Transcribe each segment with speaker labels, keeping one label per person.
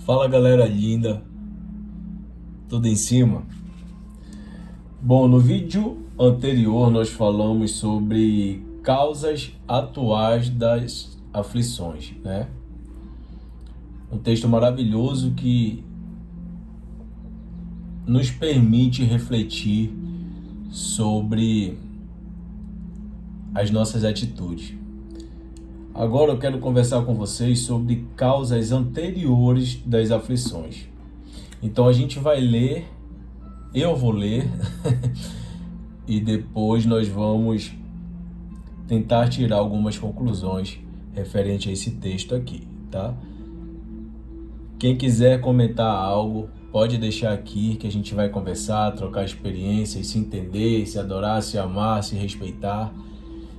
Speaker 1: Fala galera linda, tudo em cima? Bom, no vídeo anterior nós falamos sobre causas atuais das aflições, né? Um texto maravilhoso que nos permite refletir sobre as nossas atitudes. Agora eu quero conversar com vocês sobre causas anteriores das aflições. Então a gente vai ler, eu vou ler, e depois nós vamos tentar tirar algumas conclusões referente a esse texto aqui, tá? Quem quiser comentar algo, pode deixar aqui que a gente vai conversar, trocar experiências, se entender, se adorar, se amar, se respeitar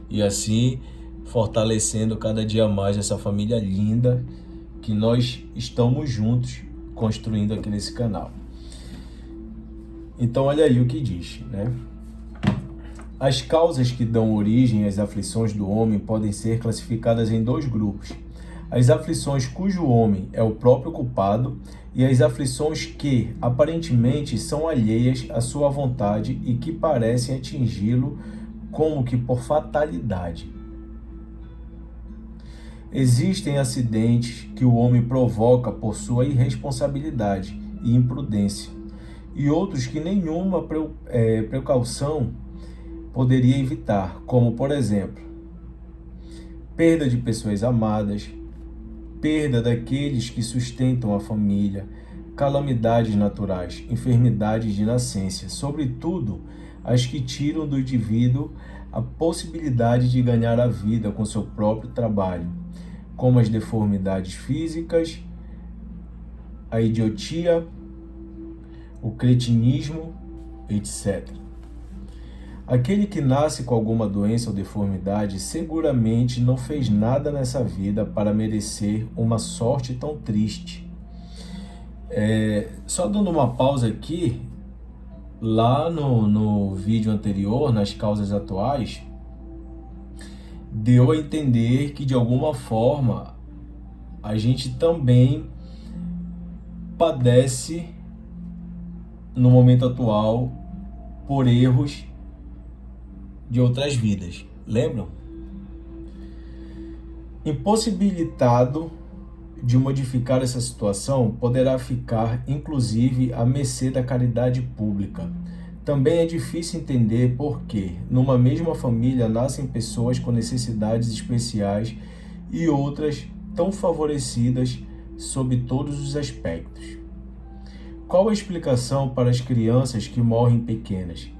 Speaker 1: e assim fortalecendo cada dia mais essa família linda que nós estamos juntos construindo aqui nesse canal. Então olha aí o que diz, né? As causas que dão origem às aflições do homem podem ser classificadas em dois grupos: as aflições cujo homem é o próprio culpado e as aflições que aparentemente são alheias à sua vontade e que parecem atingi-lo como que por fatalidade. Existem acidentes que o homem provoca por sua irresponsabilidade e imprudência, e outros que nenhuma precaução poderia evitar, como, por exemplo, perda de pessoas amadas, perda daqueles que sustentam a família, calamidades naturais, enfermidades de nascença, sobretudo as que tiram do indivíduo a possibilidade de ganhar a vida com seu próprio trabalho, como as deformidades físicas, a idiotia, o cretinismo, etc. Aquele que nasce com alguma doença ou deformidade seguramente não fez nada nessa vida para merecer uma sorte tão triste. Só dando uma pausa aqui, lá no vídeo anterior, nas causas atuais, deu a entender que de alguma forma a gente também padece no momento atual por erros de outras vidas. Lembram? Impossibilitado de modificar essa situação, poderá ficar inclusive à mercê da caridade pública. Também é difícil entender por que, numa mesma família, nascem pessoas com necessidades especiais e outras tão favorecidas sob todos os aspectos. Qual a explicação para as crianças que morrem pequenas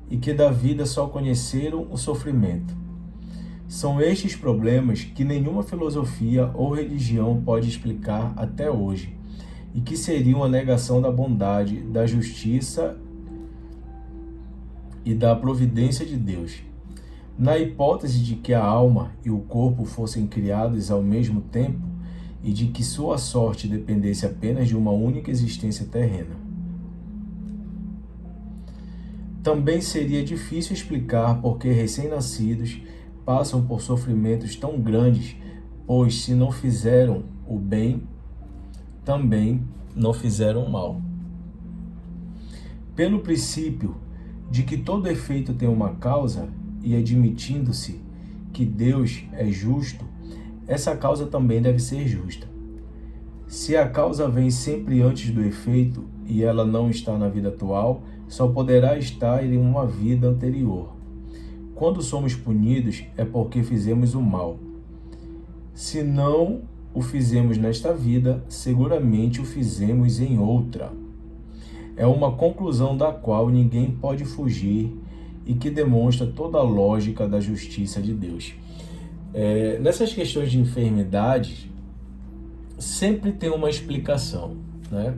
Speaker 1: e que da vida só conheceram o sofrimento? São estes problemas que nenhuma filosofia ou religião pode explicar até hoje e que seriam a negação da bondade, da justiça e da providência de Deus. Na hipótese de que a alma e o corpo fossem criados ao mesmo tempo e de que sua sorte dependesse apenas de uma única existência terrena. Também seria difícil explicar por que recém-nascidos passam por sofrimentos tão grandes, pois se não fizeram o bem, também não fizeram o mal. Pelo princípio de que todo efeito tem uma causa, e admitindo-se que Deus é justo, essa causa também deve ser justa. Se a causa vem sempre antes do efeito e ela não está na vida atual, só poderá estar em uma vida anterior. Quando somos punidos é porque fizemos o mal. Se não o fizemos nesta vida, seguramente o fizemos em outra. É uma conclusão da qual ninguém pode fugir e que demonstra toda a lógica da justiça de Deus. Nessas questões de enfermidades, sempre tem uma explicação, né?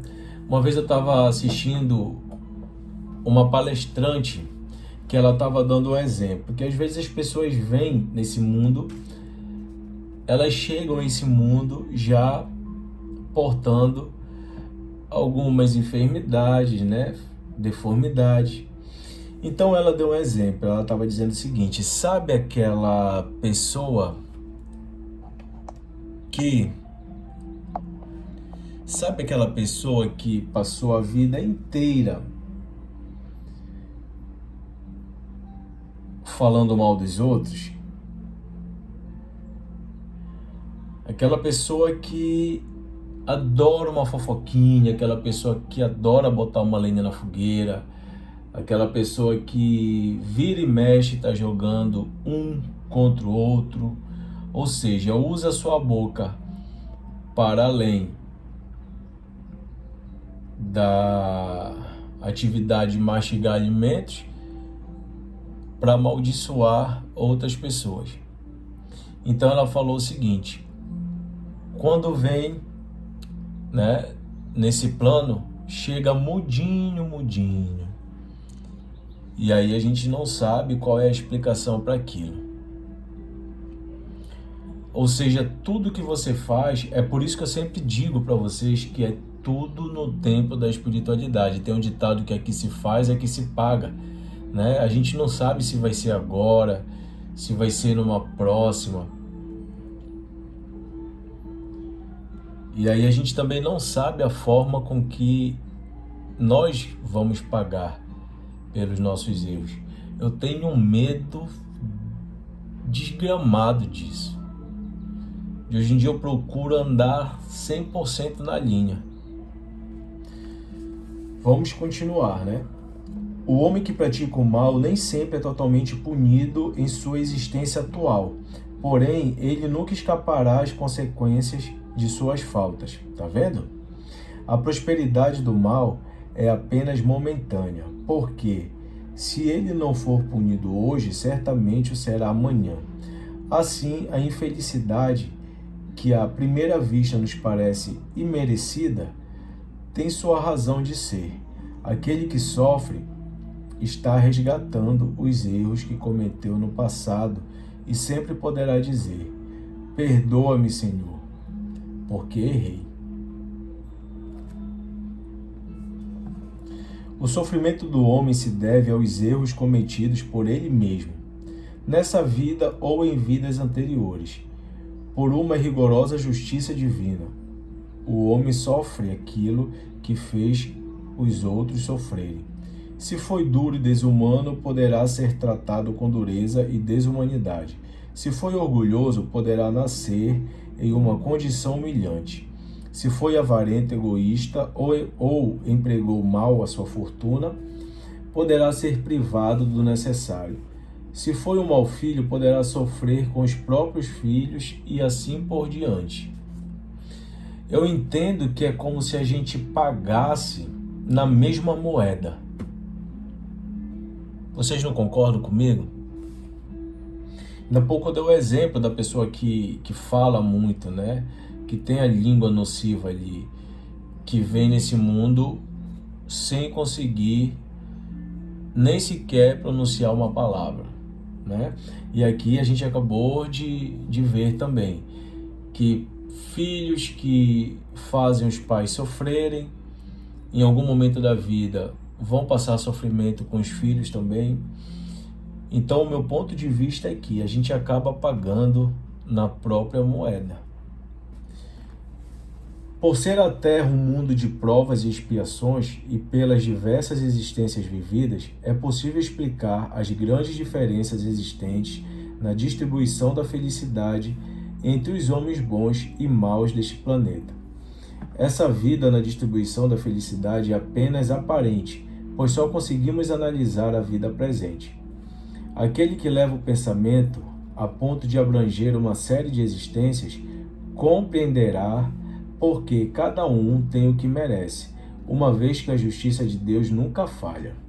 Speaker 1: Uma vez eu estava assistindo uma palestrante que ela estava dando um exemplo, que às vezes as pessoas vêm nesse mundo, elas chegam a esse mundo já portando algumas enfermidades, né? Deformidades. Então ela deu um exemplo, ela estava dizendo o seguinte: sabe aquela pessoa que Sabe aquela pessoa que passou a vida inteira falando mal dos outros? Aquela pessoa que adora uma fofoquinha, aquela pessoa que adora botar uma lenha na fogueira, aquela pessoa que vira e mexe está jogando um contra o outro, ou seja, usa a sua boca para além da atividade de mastigar alimentos para amaldiçoar outras pessoas. Então ela falou o seguinte: quando vem, né, nesse plano, chega mudinho, mudinho. E aí a gente não sabe qual é a explicação para aquilo. Ou seja, tudo que você faz, é por isso que eu sempre digo para vocês que é tudo no tempo da espiritualidade. Tem um ditado que aqui se faz, aqui se paga, né? A gente não sabe se vai ser agora, se vai ser numa próxima. E aí a gente também não sabe a forma com que nós vamos pagar pelos nossos erros. Eu tenho um medo desgramado disso. De hoje em dia eu procuro andar 100% na linha. Vamos continuar, né? O homem que pratica o mal nem sempre é totalmente punido em sua existência atual. Porém, ele nunca escapará às consequências de suas faltas. Tá vendo? A prosperidade do mal é apenas momentânea, porque se ele não for punido hoje, certamente o será amanhã. Assim, a infelicidade, que à primeira vista nos parece imerecida, tem sua razão de ser. Aquele que sofre está resgatando os erros que cometeu no passado e sempre poderá dizer: perdoa-me, Senhor, porque errei. O sofrimento do homem se deve aos erros cometidos por ele mesmo, nessa vida ou em vidas anteriores, por uma rigorosa justiça divina. O homem sofre aquilo que fez os outros sofrerem. Se foi duro e desumano, poderá ser tratado com dureza e desumanidade. Se foi orgulhoso, poderá nascer em uma condição humilhante. Se foi avarento, egoísta ou empregou mal a sua fortuna, poderá ser privado do necessário. Se foi um mau filho, poderá sofrer com os próprios filhos e assim por diante. Eu entendo que é como se a gente pagasse na mesma moeda. Vocês não concordam comigo? Ainda há pouco eu dei o exemplo da pessoa que fala muito, né? Que tem a língua nociva ali, que vem nesse mundo sem conseguir nem sequer pronunciar uma palavra, né? E aqui a gente acabou de ver também que filhos que fazem os pais sofrerem, em algum momento da vida vão passar sofrimento com os filhos também. Então o meu ponto de vista é que a gente acaba pagando na própria moeda. Por ser a Terra um mundo de provas e expiações e pelas diversas existências vividas, é possível explicar as grandes diferenças existentes na distribuição da felicidade entre os homens bons e maus deste planeta. Essa vida na distribuição da felicidade é apenas aparente, pois só conseguimos analisar a vida presente. Aquele que leva o pensamento a ponto de abranger uma série de existências compreenderá porque cada um tem o que merece, uma vez que a justiça de Deus nunca falha.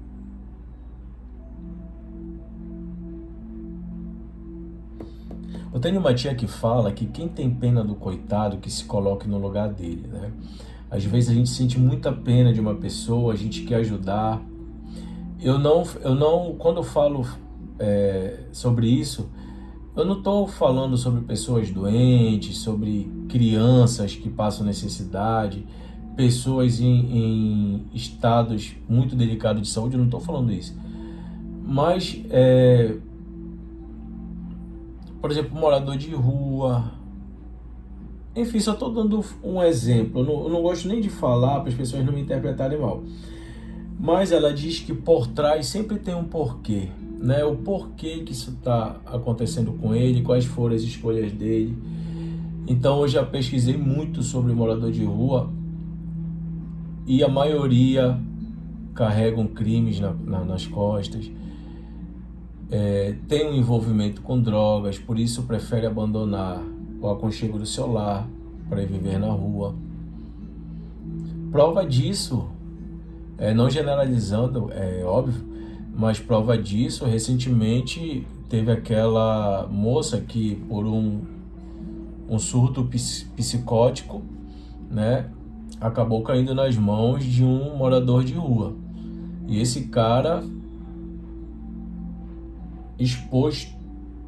Speaker 1: Eu tenho uma tia que fala que quem tem pena do coitado que se coloque no lugar dele, né? Às vezes a gente sente muita pena de uma pessoa, a gente quer ajudar. Eu não, quando eu falo sobre isso, eu não estou falando sobre pessoas doentes, sobre crianças que passam necessidade, pessoas em estados muito delicados de saúde, eu não estou falando isso. Mas, por exemplo, morador de rua, Enfim, só estou dando um exemplo. Eu não gosto nem de falar para as pessoas não me interpretarem mal. Mas ela diz que por trás sempre tem um porquê, né? O porquê que isso está acontecendo com ele, quais foram as escolhas dele. Então eu já pesquisei muito sobre morador de rua e a maioria carregam crimes nas costas, tem um envolvimento com drogas, por isso prefere abandonar o aconchego do seu lar para ir viver na rua. Prova disso, não generalizando, é óbvio, mas prova disso, recentemente teve aquela moça que por um surto psicótico, né, acabou caindo nas mãos de um morador de rua. E esse cara expôs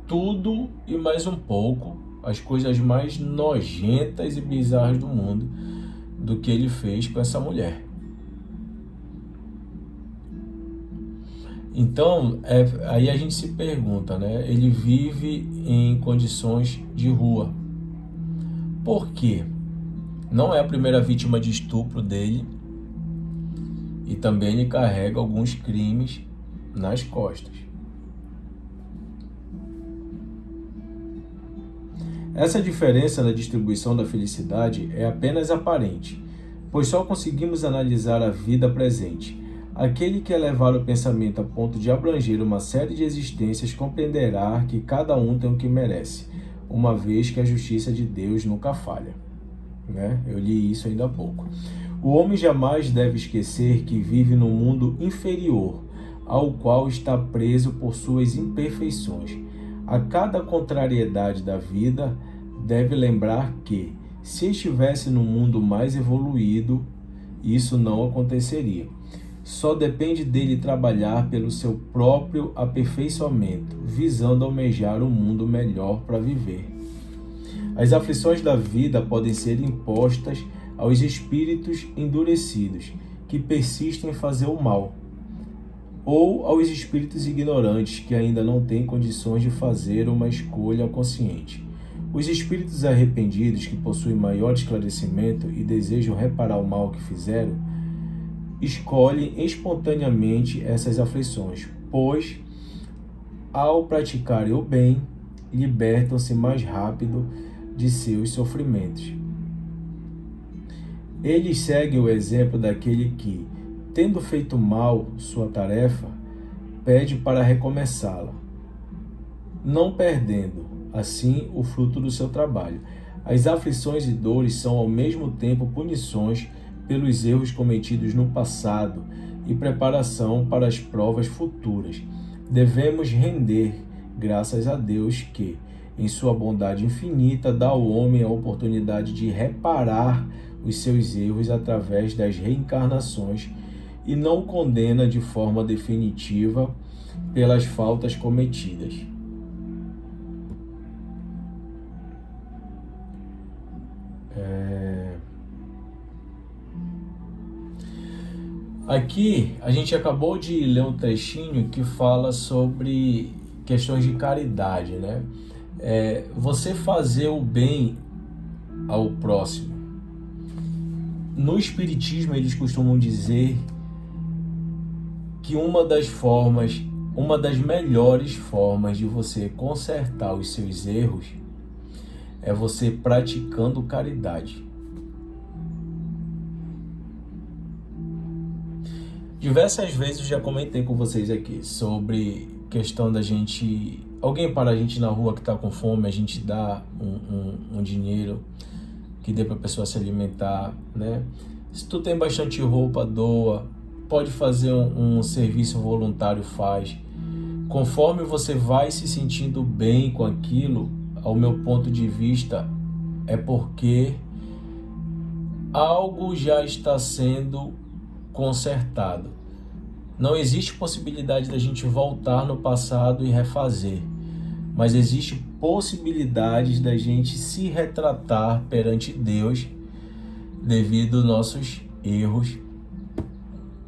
Speaker 1: tudo e mais um pouco, as coisas mais nojentas e bizarras do mundo, do que ele fez com essa mulher. Então, aí a gente se pergunta, né? Ele vive em condições de rua. Por quê? Não é a primeira vítima de estupro dele e também ele carrega alguns crimes nas costas. Essa diferença na distribuição da felicidade é apenas aparente, pois só conseguimos analisar a vida presente. Aquele que elevar o pensamento a ponto de abranger uma série de existências compreenderá que cada um tem o que merece, uma vez que a justiça de Deus nunca falha. Eu li isso ainda há pouco. O homem jamais deve esquecer que vive num mundo inferior, ao qual está preso por suas imperfeições. A cada contrariedade da vida, deve lembrar que, se estivesse num mundo mais evoluído, isso não aconteceria. Só depende dele trabalhar pelo seu próprio aperfeiçoamento, visando almejar um mundo melhor para viver. As aflições da vida podem ser impostas aos espíritos endurecidos, que persistem em fazer o mal, ou aos espíritos ignorantes, que ainda não têm condições de fazer uma escolha consciente. Os espíritos arrependidos, que possuem maior esclarecimento e desejam reparar o mal que fizeram, escolhem espontaneamente essas aflições, pois, ao praticarem o bem, libertam-se mais rápido de seus sofrimentos. Eles seguem o exemplo daquele que, tendo feito mal sua tarefa, pede para recomeçá-la, não perdendo, assim, o fruto do seu trabalho. As aflições e dores são ao mesmo tempo punições pelos erros cometidos no passado e preparação para as provas futuras. Devemos render graças a Deus que, em sua bondade infinita, dá ao homem a oportunidade de reparar os seus erros através das reencarnações e não o condena de forma definitiva pelas faltas cometidas. Aqui a gente acabou de ler um trechinho que fala sobre questões de caridade, né? Você fazer o bem ao próximo. No Espiritismo eles costumam dizer que uma das melhores formas de você consertar os seus erros é você praticando caridade. Diversas vezes eu já comentei com vocês aqui sobre questão da gente... Alguém para a gente na rua que está com fome, a gente dá um dinheiro que dê para a pessoa se alimentar, né? Se tu tem bastante roupa, doa. Pode fazer um serviço voluntário, faz. Conforme você vai se sentindo bem com aquilo, ao meu ponto de vista, é porque algo já está sendo consertado. Não existe possibilidade da gente voltar no passado e refazer, mas existe possibilidade da gente se retratar perante Deus devido aos nossos erros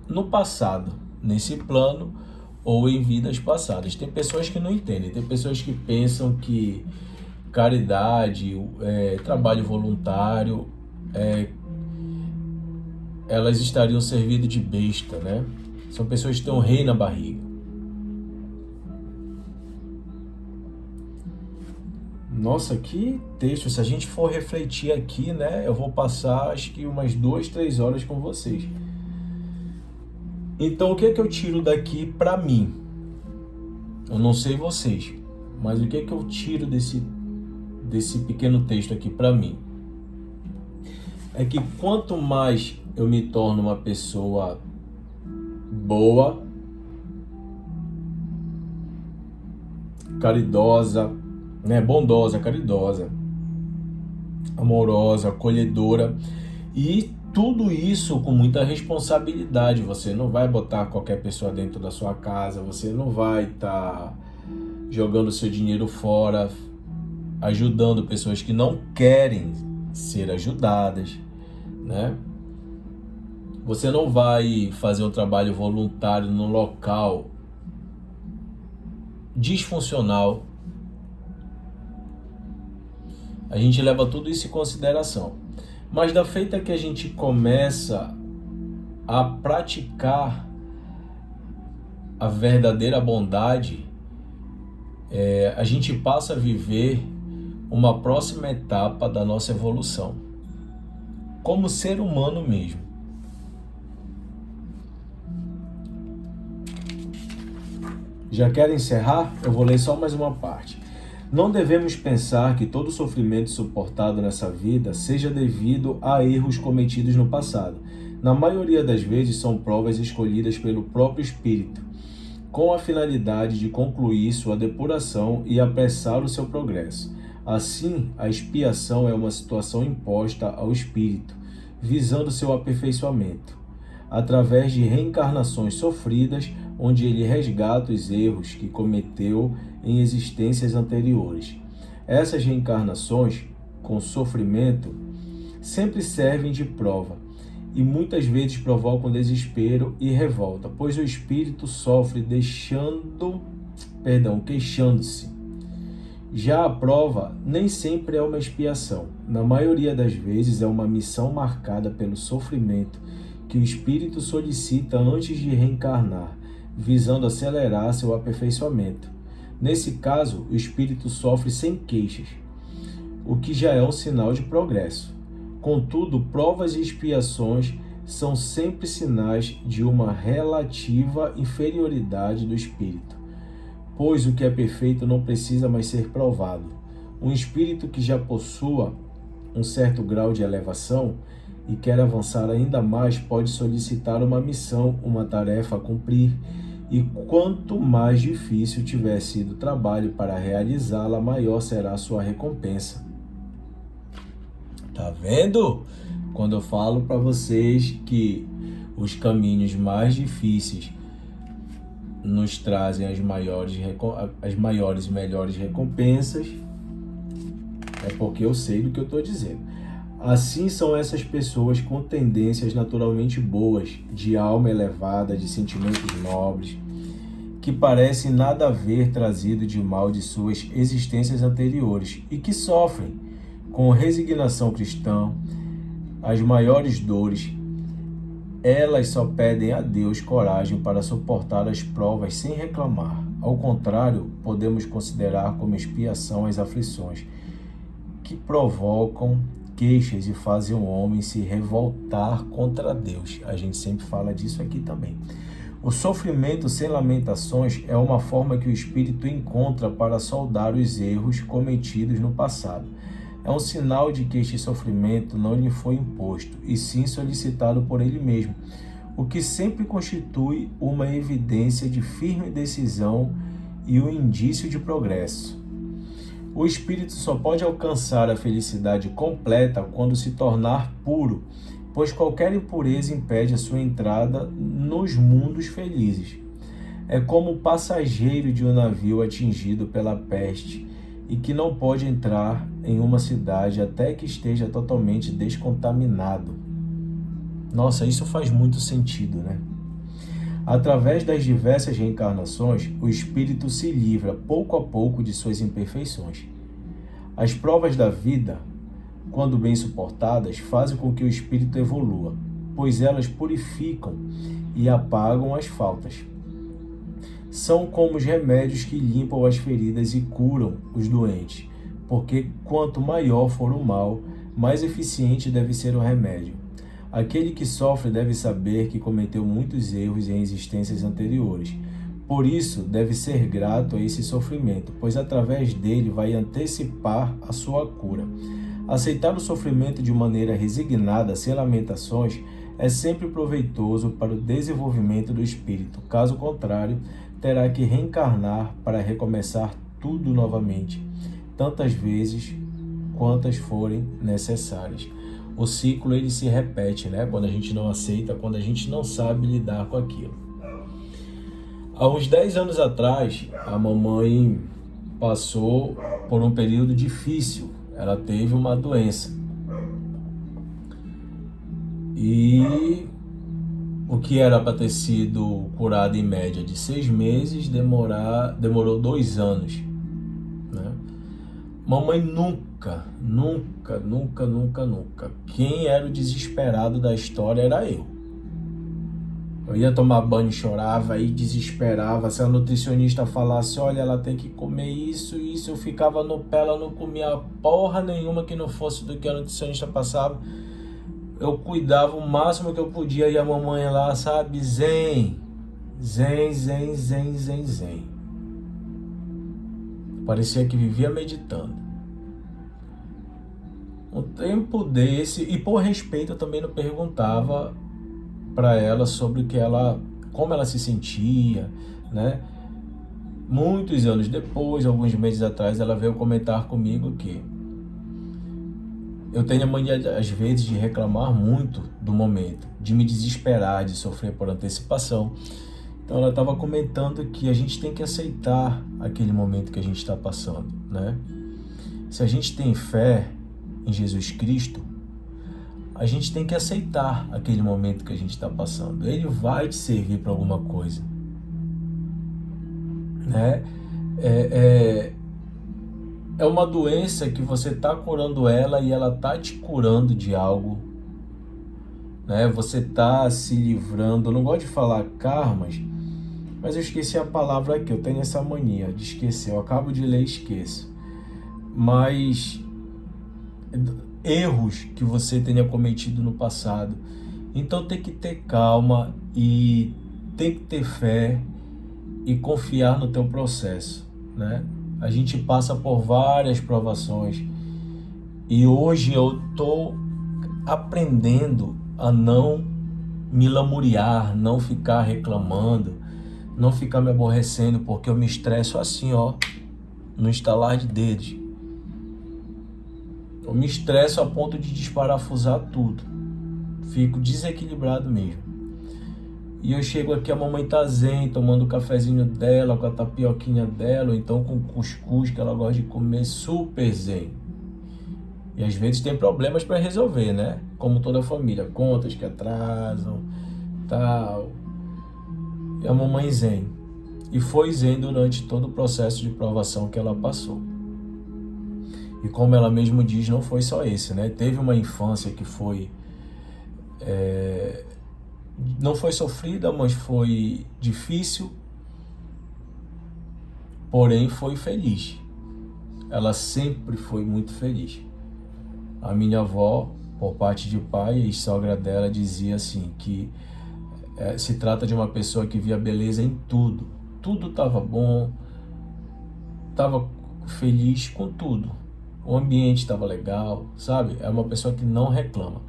Speaker 1: no passado, nesse plano ou em vidas passadas. Tem pessoas que não entendem, tem pessoas que pensam que caridade, trabalho voluntário, elas estariam servidas de besta, né? São pessoas que têm um rei na barriga. Nossa, que texto! Se a gente for refletir aqui, né? Eu vou passar acho que umas 2, 3 horas com vocês. Então, o que é que eu tiro daqui para mim? Eu não sei vocês, mas o que é que eu tiro desse pequeno texto aqui para mim? É que quanto mais eu me torno uma pessoa boa, caridosa, né? Bondosa, caridosa, amorosa, acolhedora, e tudo isso com muita responsabilidade. Você não vai botar qualquer pessoa dentro da sua casa, você não vai estar jogando seu dinheiro fora, ajudando pessoas que não querem ser ajudadas, né? Você não vai fazer um trabalho voluntário num local disfuncional. A gente leva tudo isso em consideração. Mas da feita que a gente começa a praticar a verdadeira bondade, a gente passa a viver uma próxima etapa da nossa evolução, como ser humano mesmo. Já quero encerrar? Eu vou ler só mais uma parte. Não devemos pensar que todo sofrimento suportado nessa vida seja devido a erros cometidos no passado. Na maioria das vezes são provas escolhidas pelo próprio Espírito, com a finalidade de concluir sua depuração e apressar o seu progresso. Assim, a expiação é uma situação imposta ao Espírito, visando seu aperfeiçoamento, através de reencarnações sofridas, onde ele resgata os erros que cometeu em existências anteriores. Essas reencarnações, com sofrimento, sempre servem de prova e muitas vezes provocam desespero e revolta, pois o espírito sofre queixando-se. Já a prova nem sempre é uma expiação. Na maioria das vezes é uma missão marcada pelo sofrimento que o espírito solicita antes de reencarnar, visando acelerar seu aperfeiçoamento. Nesse caso, o espírito sofre sem queixas, o que já é um sinal de progresso. Contudo, provas e expiações são sempre sinais de uma relativa inferioridade do espírito, pois o que é perfeito não precisa mais ser provado. Um espírito que já possua um certo grau de elevação e quer avançar ainda mais pode solicitar uma missão, uma tarefa a cumprir, e quanto mais difícil tiver sido o trabalho para realizá-la, maior será a sua recompensa. Tá vendo? Quando eu falo para vocês que os caminhos mais difíceis nos trazem as maiores e melhores recompensas, é porque eu sei do que eu estou dizendo. Assim são essas pessoas com tendências naturalmente boas, de alma elevada, de sentimentos nobres, que parecem nada haver trazido de mal de suas existências anteriores e que sofrem, com resignação cristã, as maiores dores. Elas só pedem a Deus coragem para suportar as provas sem reclamar. Ao contrário, podemos considerar como expiação as aflições que provocam queixas e fazem o homem se revoltar contra Deus. A gente sempre fala disso aqui também. O sofrimento sem lamentações é uma forma que o espírito encontra para soldar os erros cometidos no passado. É um sinal de que este sofrimento não lhe foi imposto, e sim solicitado por ele mesmo, o que sempre constitui uma evidência de firme decisão e um indício de progresso. O espírito só pode alcançar a felicidade completa quando se tornar puro, pois qualquer impureza impede a sua entrada nos mundos felizes. É como o passageiro de um navio atingido pela peste e que não pode entrar em uma cidade até que esteja totalmente descontaminado. Nossa, isso faz muito sentido, né? Através das diversas reencarnações, o espírito se livra pouco a pouco de suas imperfeições. As provas da vida, quando bem suportadas, fazem com que o espírito evolua, pois elas purificam e apagam as faltas. São como os remédios que limpam as feridas e curam os doentes, porque quanto maior for o mal, mais eficiente deve ser o remédio. Aquele que sofre deve saber que cometeu muitos erros em existências anteriores. Por isso, deve ser grato a esse sofrimento, pois através dele vai antecipar a sua cura. Aceitar o sofrimento de maneira resignada, sem lamentações, é sempre proveitoso para o desenvolvimento do espírito. Caso contrário, terá que reencarnar para recomeçar tudo novamente, tantas vezes quantas forem necessárias. O ciclo ele se repete, né? Quando a gente não aceita, quando a gente não sabe lidar com aquilo. Há uns 10 anos atrás, a mamãe passou por um período difícil. Ela teve uma doença. E o que era para ter sido curado em média de 6 meses, demorou 2 anos. Né? Mamãe nunca. Quem era o desesperado da história era eu. Eu ia tomar banho, chorava e desesperava. Se a nutricionista falasse, olha, ela tem que comer isso, eu ficava no pé, ela não comia porra nenhuma que não fosse do que a nutricionista passava. Eu cuidava o máximo que eu podia e a mamãe lá, sabe, zen. Parecia que vivia meditando. Um tempo desse, e por respeito eu também não perguntava para ela sobre como ela se sentia, né? Muitos anos depois, alguns meses atrás, ela veio comentar comigo que eu tenho a mania, às vezes, de reclamar muito do momento, de me desesperar, de sofrer por antecipação. Então ela estava comentando que a gente tem que aceitar aquele momento que a gente está passando, né? Se a gente tem fé em Jesus Cristo, a gente tem que aceitar aquele momento que a gente está passando. Ele vai te servir para alguma coisa, né? É uma doença que você está curando ela e ela está te curando de algo, né? Você está se livrando. Eu não gosto de falar karmas, mas eu esqueci a palavra aqui. Eu tenho essa mania de esquecer. Eu acabo de ler e esqueço. Mas erros que você tenha cometido no passado. Então tem que ter calma e tem que ter fé e confiar no teu processo, né? A gente passa por várias provações e hoje eu estou aprendendo a não me lamuriar, não ficar reclamando, não ficar me aborrecendo, porque eu me estresso assim, ó, no estalar de dedos. Eu me estresso a ponto de desparafusar tudo. Fico desequilibrado mesmo. E eu chego aqui, a mamãe tá zen, tomando o cafezinho dela, com a tapioquinha dela, ou então com cuscuz, que ela gosta de comer, super zen. E às vezes tem problemas para resolver, né? Como toda família, contas que atrasam, tal. E a mamãe zen. E foi zen durante todo o processo de provação que ela passou. E como ela mesmo diz, não foi só esse, né? Teve uma infância que foi... não foi sofrida, mas foi difícil, porém foi feliz. Ela sempre foi muito feliz. A minha avó, por parte de pai, e sogra dela, dizia assim, que se trata de uma pessoa que via beleza em tudo. Tudo estava bom, estava feliz com tudo. O ambiente estava legal, sabe? É uma pessoa que não reclama.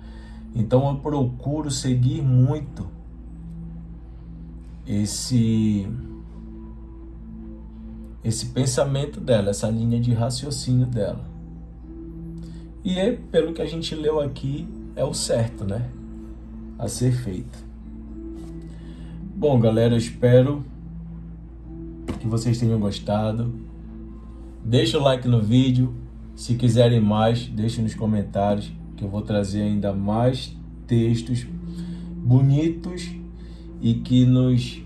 Speaker 1: Então eu procuro seguir muito esse pensamento dela, essa linha de raciocínio dela. E pelo que a gente leu aqui, é o certo, né? A ser feito. Bom, galera, eu espero que vocês tenham gostado. Deixa o like no vídeo. Se quiserem mais, deixem nos comentários, que eu vou trazer ainda mais textos bonitos e que nos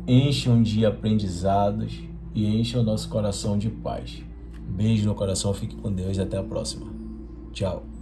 Speaker 1: encham de aprendizados e encham o nosso coração de paz. Beijo no coração, fique com Deus e até a próxima. Tchau.